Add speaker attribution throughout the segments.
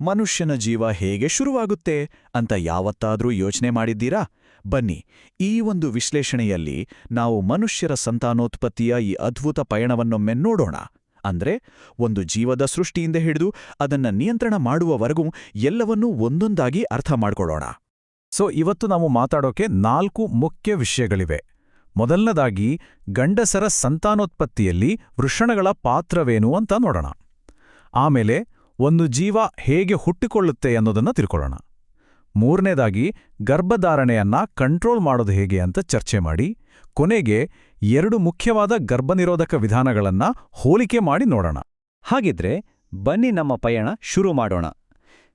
Speaker 1: ಮನುಷ್ಯನ ಜೀವ ಹೇಗೆ ಶುರುವಾಗುತ್ತೆ ಅಂತ ಯಾವತ್ತಾದ್ರೂ ಯೋಚನೆ ಮಾಡಿದ್ದೀರಾ? ಬನ್ನಿ, ಈ ಒಂದು ವಿಶ್ಲೇಷಣೆಯಲ್ಲಿ ನಾವು ಮನುಷ್ಯರ ಸಂತಾನೋತ್ಪತ್ತಿಯ ಈ ಅದ್ಭುತ ಪಯಣವನ್ನೊಮ್ಮೆ ನೋಡೋಣ. ಅಂದ್ರೆ, ಒಂದು ಜೀವದ ಸೃಷ್ಟಿಯಿಂದ ಹಿಡಿದು ಅದನ್ನ ನಿಯಂತ್ರಣ ಮಾಡುವವರೆಗೂ ಎಲ್ಲವನ್ನೂ ಒಂದೊಂದಾಗಿ ಅರ್ಥ ಮಾಡ್ಕೊಳ್ಳೋಣ.
Speaker 2: ಇವತ್ತು ನಾವು ಮಾತಾಡೋಕೆ 4 ಮುಖ್ಯ ವಿಷಯಗಳಿವೆ. ಮೊದಲನೇದಾಗಿ, ಗಂಡಸರ ಸಂತಾನೋತ್ಪತ್ತಿಯಲ್ಲಿ ವೃಷಣಗಳ ಪಾತ್ರವೇನು ಅಂತ ನೋಡೋಣ. ಆಮೇಲೆ, ಒಂದು ಜೀವ ಹೇಗೆ ಹುಟ್ಟಿಕೊಳ್ಳುತ್ತೆ ಅನ್ನೋದನ್ನ ತಿಳ್ಕೊಳ್ಳೋಣ. ಮೂರನೇದಾಗಿ, ಗರ್ಭಧಾರಣೆಯನ್ನ ಕಂಟ್ರೋಲ್ ಮಾಡೋದು ಹೇಗೆ ಅಂತ ಚರ್ಚೆ ಮಾಡಿ, ಕೊನೆಗೆ 2 ಮುಖ್ಯವಾದ ಗರ್ಭನಿರೋಧಕ ವಿಧಾನಗಳನ್ನ ಹೋಲಿಕೆ ಮಾಡಿ ನೋಡೋಣ.
Speaker 3: ಹಾಗಿದ್ರೆ ಬನ್ನಿ ನಮ್ಮ ಪಯಣ ಶುರು ಮಾಡೋಣ.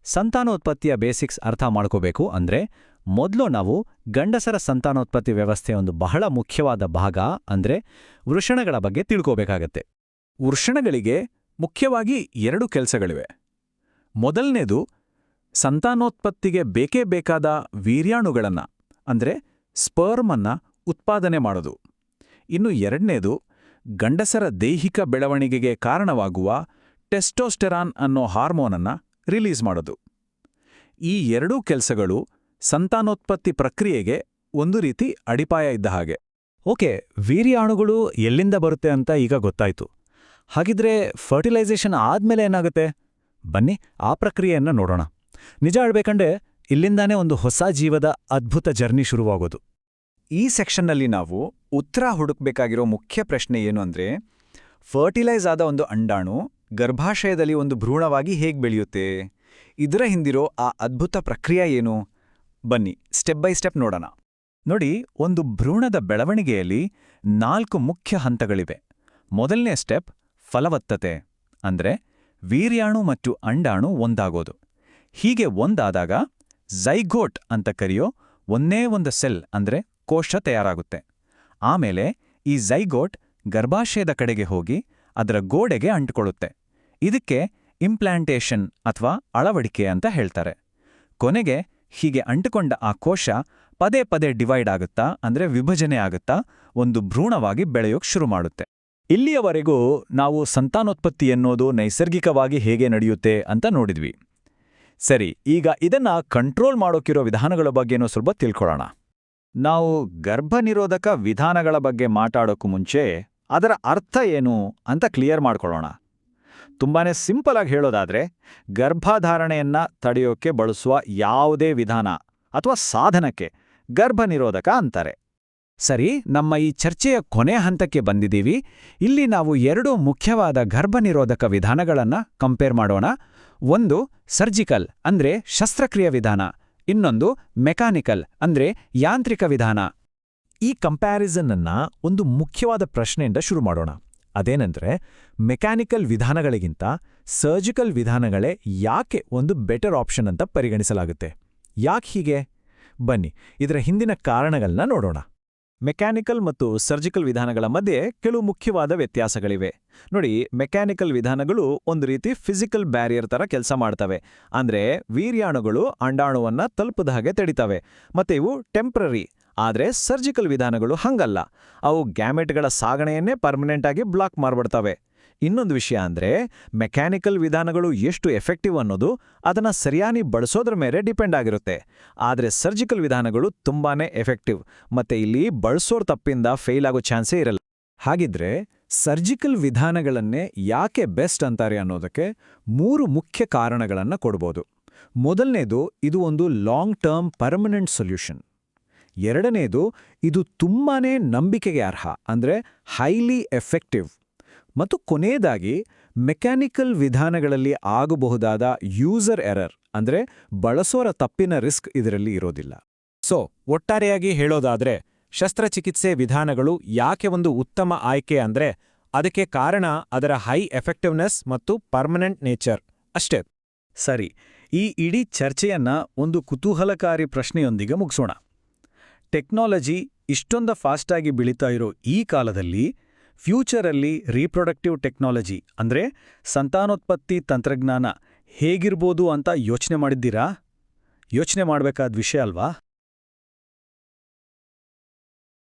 Speaker 3: ಸಂತಾನೋತ್ಪತ್ತಿಯ ಬೇಸಿಕ್ಸ್ ಅರ್ಥ ಮಾಡ್ಕೋಬೇಕು ಅಂದ್ರೆ ಮೊದಲು ನಾವು ಗಂಡಸರ ಸಂತಾನೋತ್ಪತ್ತಿ ವ್ಯವಸ್ಥೆಯ ಒಂದು ಬಹಳ ಮುಖ್ಯವಾದ ಭಾಗ ಅಂದ್ರೆ ವೃಷಣಗಳ ಬಗ್ಗೆ ತಿಳ್ಕೋಬೇಕಾಗತ್ತೆ.
Speaker 2: ವೃಷಣಗಳಿಗೆ ಮುಖ್ಯವಾಗಿ 2 ಕೆಲಸಗಳಿವೆ. ಮೊದಲನೇದು, ಸಂತಾನೋತ್ಪತ್ತಿಗೆ ಬೇಕೇ ಬೇಕಾದ ವೀರ್ಯಾಣುಗಳನ್ನ ಅಂದ್ರೆ ಸ್ಪರ್ಮನ್ನ ಉತ್ಪಾದನೆ ಮಾಡೋದು. ಇನ್ನು ಎರಡನೇದು, ಗಂಡಸರ ದೈಹಿಕ ಬೆಳವಣಿಗೆಗೆ ಕಾರಣವಾಗುವ ಟೆಸ್ಟೋಸ್ಟೆರಾನ್ ಅನ್ನೋ ಹಾರ್ಮೋನನ್ನ ರಿಲೀಸ್ ಮಾಡೋದು. ಈ 2 ಕೆಲಸಗಳು ಸಂತಾನೋತ್ಪತ್ತಿ ಪ್ರಕ್ರಿಯೆಗೆ ಒಂದು ರೀತಿ ಅಡಿಪಾಯ ಇದ್ದ ಹಾಗೆ.
Speaker 3: ಓಕೆ, ವೀರ್ಯಾಣುಗಳು ಎಲ್ಲಿಂದ ಬರುತ್ತೆ ಅಂತ ಈಗ ಗೊತ್ತಾಯ್ತು. ಹಾಗಿದ್ರೆ ಫರ್ಟಿಲೈಸೇಷನ್ ಆದ್ಮೇಲೆ ಏನಾಗುತ್ತೆ? ಬನ್ನಿ ಆ ಪ್ರಕ್ರಿಯೆಯನ್ನ ನೋಡೋಣ. ನಿಜ ಹೇಳ್ಬೇಕಂದ್ರೆ ಇಲ್ಲಿಂದಾನೇ ಒಂದು ಹೊಸ ಜೀವದ ಅದ್ಭುತ ಜರ್ನಿ ಶುರುವಾಗೋದು.
Speaker 2: ಈ ಸೆಕ್ಷನ್ನಲ್ಲಿ ನಾವು ಉತ್ತರ ಹುಡುಕ್ಬೇಕಾಗಿರೋ ಮುಖ್ಯ ಪ್ರಶ್ನೆ ಏನು ಅಂದ್ರೆ, ಫರ್ಟಿಲೈಸ್ ಆದ ಒಂದು ಅಂಡಾಣು ಗರ್ಭಾಶಯದಲ್ಲಿ ಒಂದು ಭ್ರೂಣವಾಗಿ ಹೇಗೆ ಬೆಳೆಯುತ್ತೆ? ಇದರ ಹಿಂದಿರೋ ಆ ಅದ್ಭುತ ಪ್ರಕ್ರಿಯೆ ಏನು? ಬನ್ನಿ ಸ್ಟೆಪ್ ಬೈ ಸ್ಟೆಪ್ ನೋಡೋಣ. ನೋಡಿ, ಒಂದು ಭ್ರೂಣದ ಬೆಳವಣಿಗೆಯಲ್ಲಿ 4 ಮುಖ್ಯ ಹಂತಗಳಿವೆ. ಮೊದಲನೇ ಸ್ಟೆಪ್ ಫಲವತ್ತತೆ, ಅಂದ್ರೆ ವೀರ್ಯಾಣು ಮತ್ತು ಅಂಡಾಣು ಒಂದಾಗೋದು. ಹೀಗೆ ಒಂದಾದಾಗ ಝೈಗೋಟ್ ಅಂತ ಕರೆಯೋ ಒಂದೇ ಒಂದು ಸೆಲ್ ಅಂದ್ರೆ ಕೋಶ ತಯಾರಾಗುತ್ತೆ. ಆಮೇಲೆ ಈ ಝೈಗೋಟ್ ಗರ್ಭಾಶಯದ ಕಡೆಗೆ ಹೋಗಿ ಅದರ ಗೋಡೆಗೆ ಅಂಟಿಕೊಳ್ಳುತ್ತೆ. ಇದಕ್ಕೆ ಇಂಪ್ಲಾಂಟೇಷನ್ ಅಥವಾ ಅಳವಡಿಕೆ ಅಂತ ಹೇಳ್ತಾರೆ. ಕೊನೆಗೆ ಹೀಗೆ ಅಂಟಿಕೊಂಡ ಆ ಕೋಶ ಪದೇ ಪದೇ ಡಿವೈಡ್ ಆಗುತ್ತಾ ಅಂದ್ರೆ ವಿಭಜನೆ ಆಗುತ್ತಾ ಒಂದು ಭ್ರೂಣವಾಗಿ ಬೆಳೆಯೋಕ್ ಶುರು ಮಾಡುತ್ತೆ.
Speaker 3: ಇಲ್ಲಿಯವರೆಗೂ ನಾವು ಸಂತಾನೋತ್ಪತ್ತಿ ಎನ್ನೋದು ನೈಸರ್ಗಿಕವಾಗಿ ಹೇಗೆ ನಡೆಯುತ್ತೆ ಅಂತ ನೋಡಿದ್ವಿ. ಸರಿ, ಈಗ ಇದನ್ನ ಕಂಟ್ರೋಲ್ ಮಾಡೋಕಿರೋ ವಿಧಾನಗಳ ಬಗ್ಗೆನೂ ಸ್ವಲ್ಪ ತಿಳ್ಕೊಳ್ಳೋಣ.
Speaker 2: ನಾವು ಗರ್ಭನಿರೋಧಕ ವಿಧಾನಗಳ ಬಗ್ಗೆ ಮಾತಾಡೋಕ್ಕೂ ಮುಂಚೆ ಅದರ ಅರ್ಥ ಏನು ಅಂತ ಕ್ಲಿಯರ್ ಮಾಡ್ಕೊಳ್ಳೋಣ. ತುಂಬಾನೇ ಸಿಂಪಲ್ ಆಗಿ ಹೇಳೋದಾದ್ರೆ, ಗರ್ಭಧಾರಣೆಯನ್ನ ತಡೆಯೋಕೆ ಬಳಸುವ ಯಾವುದೇ ವಿಧಾನ ಅಥವಾ ಸಾಧನಕ್ಕೆ ಗರ್ಭನಿರೋಧಕ ಅಂತಾರೆ.
Speaker 3: ಸರಿ, ನಮ್ಮ ಈ ಚರ್ಚೆಯ ಕೊನೆ ಹಂತಕ್ಕೆ ಬಂದಿದ್ದೀವಿ. ಇಲ್ಲಿ ನಾವು 2 ಮುಖ್ಯವಾದ ಗರ್ಭನಿರೋಧಕ ವಿಧಾನಗಳನ್ನ ಕಂಪೇರ್ ಮಾಡೋಣ. ಒಂದು ಸರ್ಜಿಕಲ್ ಅಂದ್ರೆ ಶಸ್ತ್ರಕ್ರಿಯೆ ವಿಧಾನ, ಇನ್ನೊಂದು ಮೆಕ್ಯಾನಿಕಲ್ ಅಂದ್ರೆ ಯಾಂತ್ರಿಕ ವಿಧಾನ.
Speaker 2: ಈ ಕಂಪ್ಯಾರಿಸನ್ ಅನ್ನ ಒಂದು ಮುಖ್ಯವಾದ ಪ್ರಶ್ನೆಯಿಂದ ಶುರು ಮಾಡೋಣ. ಅದೇನೆಂದ್ರೆ, ಮೆಕ್ಯಾನಿಕಲ್ ವಿಧಾನಗಳಿಗಿಂತ ಸರ್ಜಿಕಲ್ ವಿಧಾನಗಳೇ ಯಾಕೆ ಒಂದು ಬೆಟರ್ ಆಪ್ಷನ್ ಅಂತ ಪರಿಗಣಿಸಲಾಗುತ್ತೆ? ಯಾಕೆ ಹೀಗೆ? ಬನ್ನಿ ಇದರ ಹಿಂದಿನ ಕಾರಣಗಳನ್ನ ನೋಡೋಣ. ಮೆಕ್ಯಾನಿಕಲ್ ಮತ್ತು ಸರ್ಜಿಕಲ್ ವಿಧಾನಗಳ ಮಧ್ಯೆ ಕೆಲವು ಮುಖ್ಯವಾದ ವ್ಯತ್ಯಾಸಗಳಿವೆ. ನೋಡಿ, ಮೆಕ್ಯಾನಿಕಲ್ ವಿಧಾನಗಳು ಒಂದು ರೀತಿ ಫಿಸಿಕಲ್ ಬ್ಯಾರಿಯರ್ ತರ ಕೆಲಸ ಮಾಡ್ತವೆ. ಅಂದ್ರೆ ವೀರ್ಯಾಣುಗಳು ಅಂಡಾಣುವನ್ನ ತಲುಪದ ಹಾಗೆ ತಡಿತವೆ, ಮತ್ತೆ ಇವು ಟೆಂಪ್ರರಿ. ಆದ್ರೆ ಸರ್ಜಿಕಲ್ ವಿಧಾನಗಳು ಹಂಗಲ್ಲ, ಅವು ಗ್ಯಾಮೆಟ್ಗಳ ಸಾಗಣೆಯನ್ನೇ ಪರ್ಮನೆಂಟ್ ಆಗಿ ಬ್ಲಾಕ್ ಮಾಡ್ಬಿಡ್ತವೆ. ಇನ್ನೊಂದು ವಿಷಯ ಅಂದ್ರೆ, ಮೆಕ್ಯಾನಿಕಲ್ ವಿಧಾನಗಳು ಎಷ್ಟು ಎಫೆಕ್ಟಿವ್ ಅನ್ನೋದು ಅದನ್ನ ಸರಿಯಾಗಿ ಬಳಸೋದ್ರ ಮೇಲೆ ಡಿಪೆಂಡ್ ಆಗಿರುತ್ತೆ. ಆದ್ರೆ ಸರ್ಜಿಕಲ್ ವಿಧಾನಗಳು ತುಂಬಾನೇ ಎಫೆಕ್ಟಿವ್, ಮತ್ತೆ ಇಲ್ಲಿ ಬಳಸೋರ್ ತಪ್ಪಿಂದ ಫೇಲ್ ಆಗೋ ಚಾನ್ಸೇ ಇರಲ್ಲ. ಹಾಗಿದ್ರೆ ಸರ್ಜಿಕಲ್ ವಿಧಾನಗಳನ್ನೇ ಯಾಕೆ ಬೆಸ್ಟ್ ಅಂತಾರೆ ಅನ್ನೋದಕ್ಕೆ 3 ಮುಖ್ಯ ಕಾರಣಗಳನ್ನ ಕೊಡ್ಬೋದು. ಮೊದಲನೇದು, ಇದು ಒಂದು ಲಾಂಗ್ ಟರ್ಮ್ ಪರ್ಮನೆಂಟ್ ಸೊಲ್ಯೂಷನ್. ಎರಡನೇದು, ಇದು ತುಂಬಾನೇ ನಂಬಿಕೆಗೆ ಅರ್ಹ ಅಂದ್ರೆ ಹೈಲಿ ಎಫೆಕ್ಟಿವ್. ಮತ್ತು ಕೊನೆಯದಾಗಿ, ಮೆಕ್ಯಾನಿಕಲ್ ವಿಧಾನಗಳಲ್ಲಿ ಆಗಬಹುದಾದ ಯೂಸರ್ ಎರರ್ ಅಂದ್ರೆ ಬಳಸೋರ ತಪ್ಪಿನ ರಿಸ್ಕ್ ಇದರಲ್ಲಿ ಇರೋದಿಲ್ಲ.
Speaker 4: ಒಟ್ಟಾರೆಯಾಗಿ ಹೇಳೋದಾದ್ರೆ, ಶಸ್ತ್ರಚಿಕಿತ್ಸೆ ವಿಧಾನಗಳು ಯಾಕೆ ಒಂದು ಉತ್ತಮ ಆಯ್ಕೆ ಅಂದ್ರೆ ಅದಕ್ಕೆ ಕಾರಣ ಅದರ ಹೈ ಎಫೆಕ್ಟಿವ್ನೆಸ್ ಮತ್ತು ಪರ್ಮನೆಂಟ್ ನೇಚರ್ ಅಷ್ಟೇ.
Speaker 3: ಸರಿ, ಈ ಇಡೀ ಚರ್ಚೆಯನ್ನ ಒಂದು ಕುತೂಹಲಕಾರಿ ಪ್ರಶ್ನೆಯೊಂದಿಗೆ ಮುಗಿಸೋಣ. ಟೆಕ್ನಾಲಜಿ ಇಷ್ಟೊಂದು ಫಾಸ್ಟಾಗಿ ಬೆಳೀತಾ ಇರೋ ಈ ಕಾಲದಲ್ಲಿ ಫ್ಯೂಚರಲ್ಲಿ ರೀಪ್ರೊಡಕ್ಟಿವ್ ಟೆಕ್ನಾಲಜಿ ಅಂದ್ರೆ ಸಂತಾನೋತ್ಪತ್ತಿ ತಂತ್ರಜ್ಞಾನ ಹೇಗಿರ್ಬೋದು ಅಂತ ಯೋಚನೆ ಮಾಡಿದ್ದೀರಾ? ಯೋಚನೆ ಮಾಡಬೇಕಾದ ವಿಷಯ ಅಲ್ವಾ?